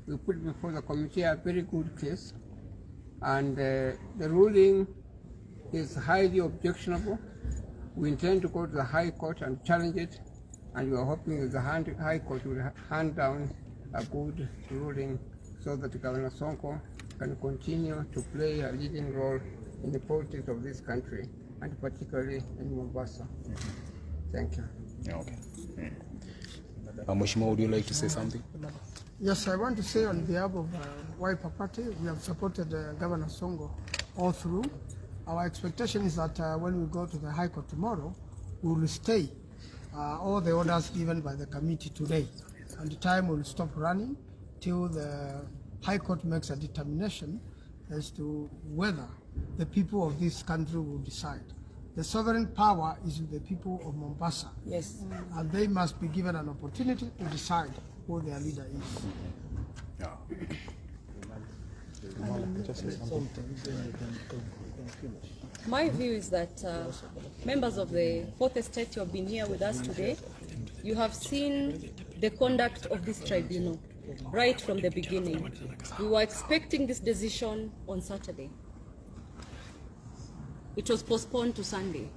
we put before the committee a very good case, and the ruling is highly objectionable. We intend to go to the High Court and challenge it, and we are hoping that the High Court will hand down a good ruling so that Governor Sonko can continue to play a leading role in the politics of this country, and particularly in Mombasa. Thank you. Okay. Mheshimiwa, would you like to say something? Yes, I want to say on behalf of Wiper Party, we have supported Governor Sonko all through. Our expectation is that when we go to the High Court tomorrow, we will stay all the orders given by the committee today. And the time will stop running till the High Court makes a determination as to whether the people of this country will decide. The sovereign power is with the people of Mombasa. Yes. And they must be given an opportunity to decide who their leader is. Yeah. My view is that members of the Fourth Estate who have been here with us today, you have seen the conduct of this tribunal right from the beginning. We were expecting this decision on Saturday. It was postponed to Sunday.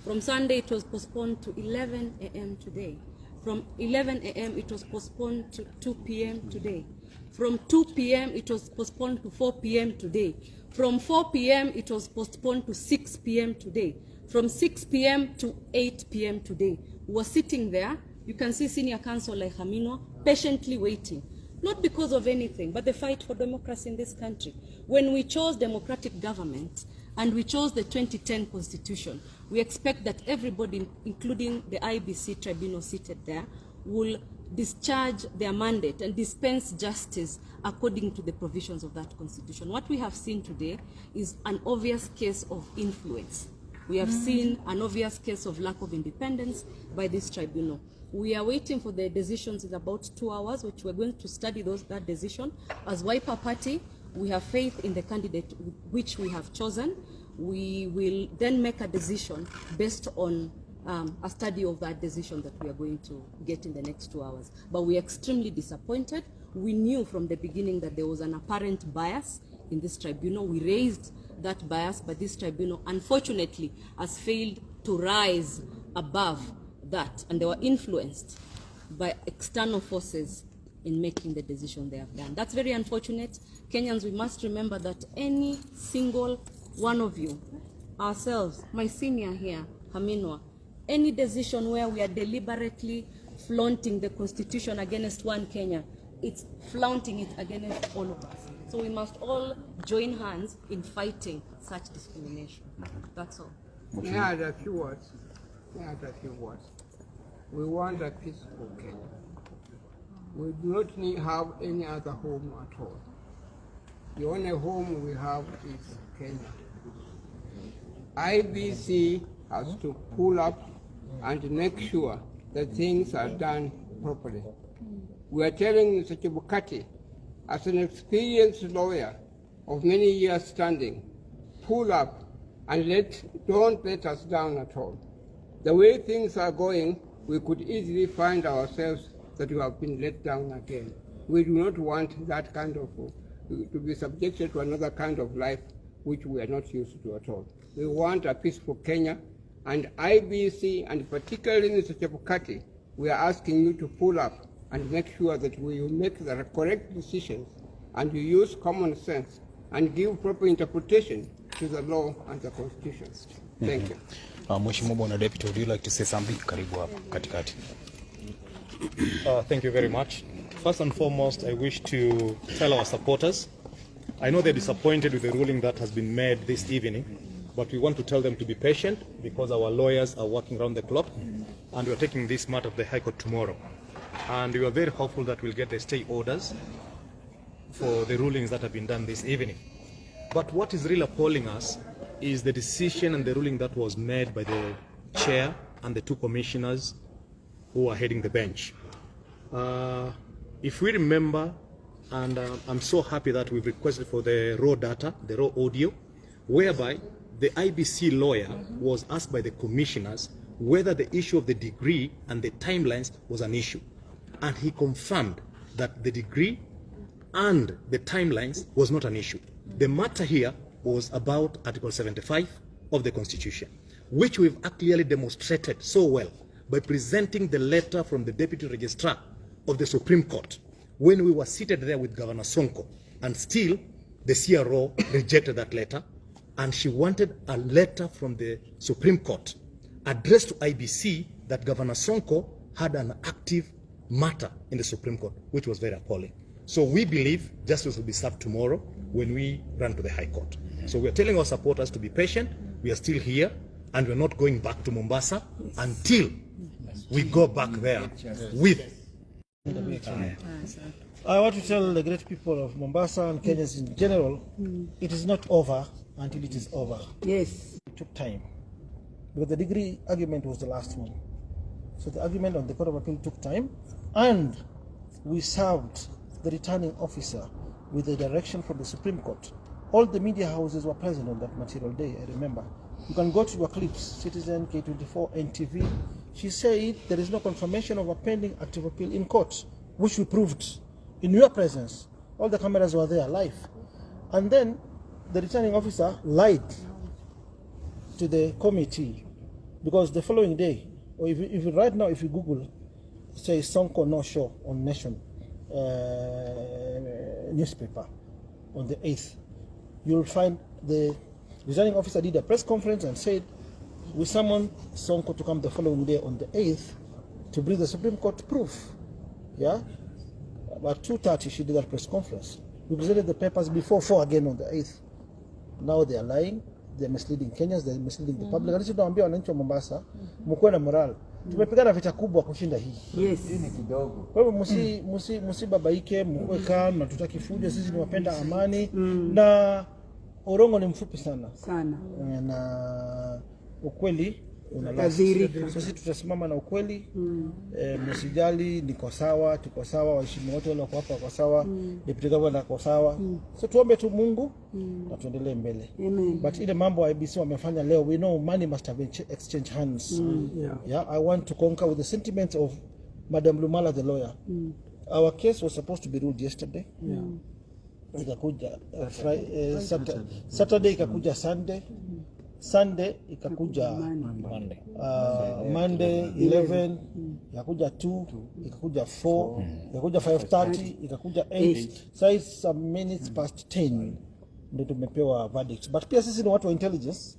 From Sunday, it was postponed to 11 a.m. today. From 11 a.m., it was postponed to 2 p.m. today. From 2 p.m., it was postponed to 4 p.m. today. From 4 p.m., it was postponed to 6 p.m. today. From 6 p.m. to 8 p.m. today. We were sitting there. You can see senior counsel like Hamino patiently waiting. Not because of anything, but the fight for democracy in this country. When we chose democratic government, and we chose the 2010 Constitution, we expect that everybody, including the IBC tribunal seated there, will discharge their mandate and dispense justice according to the provisions of that Constitution. What we have seen today is an obvious case of influence. We have seen an obvious case of lack of independence by this tribunal. We are waiting for the decisions in about 2 hours, which we're going to study that decision. As Wiper Party, we have faith in the candidate which we have chosen. We will then make a decision based on a study of that decision that we are going to get in the next 2 hours. But we are extremely disappointed. We knew from the beginning that there was an apparent bias in this tribunal. We raised that bias, but this tribunal, unfortunately, has failed to rise above that, and they were influenced by external forces in making the decision they have done. That's very unfortunate. Kenyans, we must remember that any single one of you, ourselves, my senior here, Haminwa, any decision where we are deliberately flaunting the Constitution against one Kenya, it's flaunting it against all of us. So we must all join hands in fighting such discrimination. That's all. May I add a few words? We want a peaceful Kenya. We do not have any other home at all. The only home we have is Kenya. IBC has to pull up and make sure that things are done properly. We are telling Mr. Chebukati, as an experienced lawyer of many years standing, pull up and don't let us down at all. The way things are going, we could easily find ourselves that we have been let down again. We do not want that kind of, to be subjected to another kind of life which we are not used to at all. We want a peaceful Kenya, and IBC, and particularly Mr. Chebukati, we are asking you to pull up and make sure that we will make the correct decisions, and you use common sense and give proper interpretation to the law and the Constitution. Thank you. Mheshimiwa Bwana Deputy, would you like to say something? Karibu hapa katikati. Thank you very much. First and foremost, I wish to tell our supporters, I know they're disappointed with the ruling that has been made this evening, but we want to tell them to be patient because our lawyers are working around the clock, and we're taking this matter to the High Court tomorrow. And we are very hopeful that we'll get the stay orders for the rulings that have been done this evening. But what is really appalling us is the decision and the ruling that was made by the chair and the two commissioners who are heading the bench. If we remember, and I'm so happy that we've requested for the raw data, the raw audio, whereby the IBC lawyer was asked by the commissioners whether the issue of the degree and the timelines was an issue. And he confirmed that the degree and the timelines was not an issue. The matter here was about Article 75 of the Constitution, which we've clearly demonstrated so well by presenting the letter from the Deputy Registrar of the Supreme Court when we were seated there with Governor Sonko, and still the CRO rejected that letter, and she wanted a letter from the Supreme Court addressed to IBC that Governor Sonko had an active matter in the Supreme Court, which was very appalling. So we believe justice will be served tomorrow when we run to the High Court. So we are telling our supporters to be patient. We are still here, and we're not going back to Mombasa until we go back there with. I want to tell the great people of Mombasa and Kenyans in general, it is not over until it is over. Yes. It took time, because the degree argument was the last one. So the argument on the Court of Appeal took time, and we served the returning officer with the direction from the Supreme Court. All the media houses were present on that material day, I remember. You can go to your clips, Citizen, K24, NTV. She said there is no confirmation of a pending active appeal in court, which we proved in your presence. All the cameras were there live. And then the returning officer lied to the committee, because the following day, or if right now, if you Google, say Sonko no show on Nation newspaper on the 8th, you'll find the returning officer did a press conference and said, we summoned Sonko to come the following day on the 8th to bring the Supreme Court proof. Yeah? About 2:30 she did that press conference. We presented the papers before 4 again on the 8th. Now they are lying, they're misleading Kenyans, they're misleading the public. And tunawaambia wananchi wa Mombasa, mkuwe na moral. Tumepigana vita kubwa kushinda hii. Yes. Kwa hivyo msibabaike, mkuwe calm, na tutaki fujo, sisi ni wapenda amani. Na Orongo ni mfupi sana. Sana. Na ukweli unalazima. Sisi tutasimama na ukweli. Msijali, niko sawa, tuko sawa, waheshimiwa wote wale wako hapa wako sawa, deputy governor wako sawa. So tuombe tu Mungu na tuendelee mbele. Amen. But ile mambo IBC wamefanya leo, we know money must have exchanged hands. Yeah, I want to concur with the sentiments of Madam Lumala, the lawyer. Our case was supposed to be ruled yesterday. Ikakuja Saturday, ikakuja Sunday ikakuja Monday 11, ikakuja 2, ikakuja 4, ikakuja 5:30, ikakuja 8. Sasa some minutes past 10 ndio tumepewa verdict. But pia sisi ni watu wa intelligence.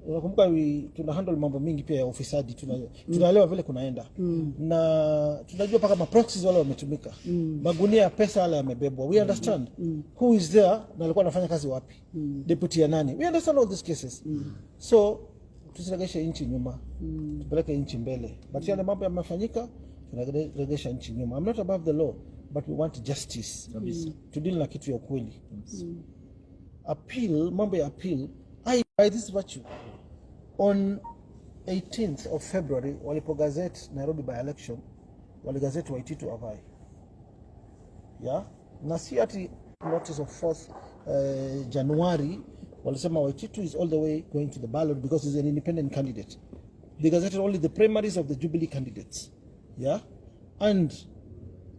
Unakumbuka tuna handle mambo mingi pia ya ufisadi, tunaelewa vile kunaenda. Na tunajua paka maproxies wale wametumika. Magunia ya pesa wale yamebebwa. We understand who is there na alikuwa anafanya kazi wapi. Deputy ya nani. We understand all these cases. So tusiregeshe nchi nyuma. Tupeleke nchi mbele. But yale mambo yamefanyika, tunaregesha nchi nyuma. I'm not above the law, but we want justice. To deal na kitu ya ukweli. Appeal, mambo ya appeal, by this virtue. On 18th of February, walipogazette Nairobi by election, waligazette Waititu avai. Yeah? Na si ati notice of 4th January, walisema Waititu is all the way going to the ballot because he's an independent candidate. They gazetted only the primaries of the Jubilee candidates. Yeah? And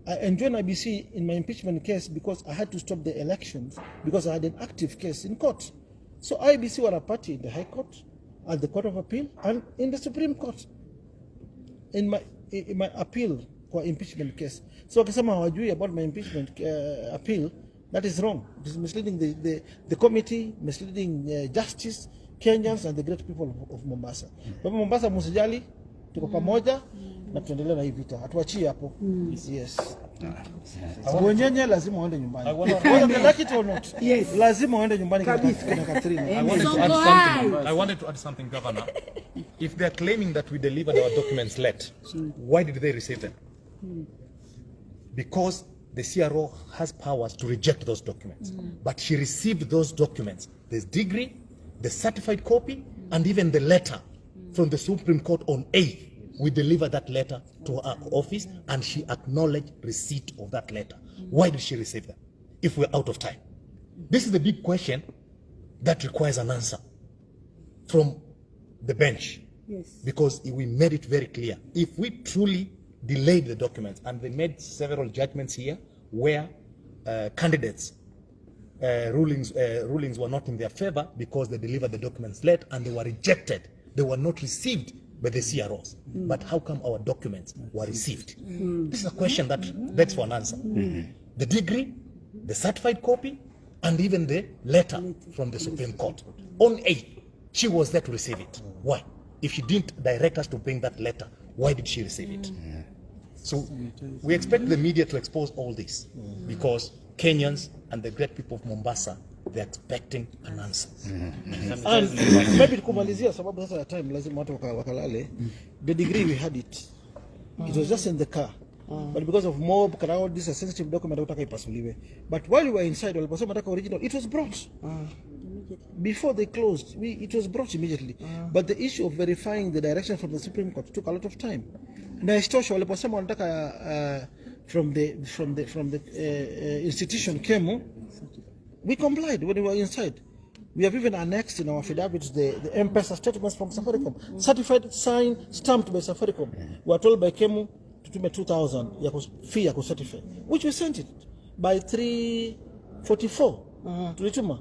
I enjoined IBC in my impeachment case because I had to stop the elections because I had an active case in court. So IBC were a party in the High Court, at the Court of Appeal, and in the Supreme Court. In my appeal for impeachment case. So wakisema hawajui about my impeachment appeal, that is wrong. It is misleading the committee, misleading justice, Kenyans, and the great people of Mombasa. Kwa hivyo Mombasa msijali, tuko pamoja na tuendelee na hii vita. Hatuachie hapo. Yes. Wenyenye lazima waende nyumbani. Yes. Lazima waende nyumbani kina Catherine. I wanted to add something, Governor. If they are claiming that we delivered our documents late, why did they receive them? Because the CRO has powers to reject those documents. But she received those documents, the degree, the certified copy, and even the letter from the Supreme Court on 8th. We delivered that letter to her office, and she acknowledged receipt of that letter. Why did she receive them if we're out of time? This is the big question that requires an answer from the bench. Yes. Because we made it very clear. If we truly delayed the documents, and they made several judgments here where candidates' rulings were not in their favor because they delivered the documents late and they were rejected. They were not received by the CROs. But how come our documents were received? This is a question that begs for an answer. The degree, the certified copy, and even the letter from the Supreme Court. On 8th, she was there to receive it. Why? If she didn't direct us to bring that letter, why did she receive it? So we expect the media to expose all this because Kenyans and the great people of Mombasa, they're expecting an answer. And maybe kumalizia sababu sasa ya time lazima watu wakalale. The degree we had it. It was just in the car. But because of mob crowd, this is a sensitive document utaka ipasuliwe. But while we were inside, waliposema nataka original, it was brought. Before they closed, it was brought immediately. But the issue of verifying the direction from the Supreme Court took a lot of time. Na istosha waliposema wanataka from the institution Kemu, we complied when we were inside. We have even annexed in our affidavits the M-Pesa statements from Safaricom, certified, signed, stamped by Safaricom. We were told by Kemu to tume 2,000 fee ya certify, which we sent it by 3:44 tulituma,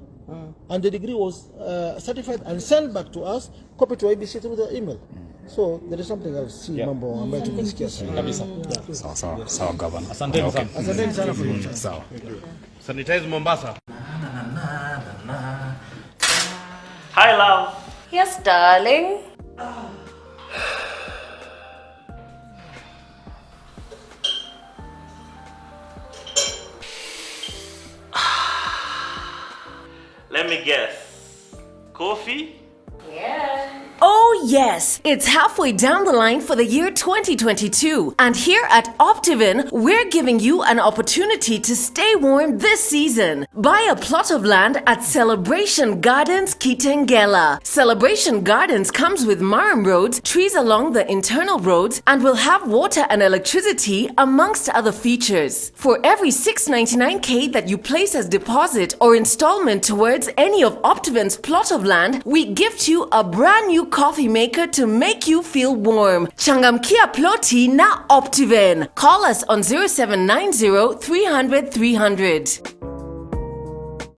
and the degree was certified and sent back to us, copied to ABC through the email. So there is something else. Mambo ambayo tumesikia Kabisa. Sawa governor. Asanteni sana. Asanteni sana for your time. Sawa. Sanitize Mombasa. Hi, love. Yes, darling. Let me guess. Coffee? Yeah. Oh yes, it's halfway down the line for the year 2022, and here at Optivin, we're giving you an opportunity to stay warm this season. Buy a plot of land at Celebration Gardens Kitengela. Celebration Gardens comes with Marram roads, trees along the internal roads, and will have water and electricity amongst other features. For every 699k that you place as deposit or installment towards any of Optivin's plot of land, we gift you a brand new coffee maker to make you feel warm. Changamkia ploti na Optivin. Call us on 0790 300 300.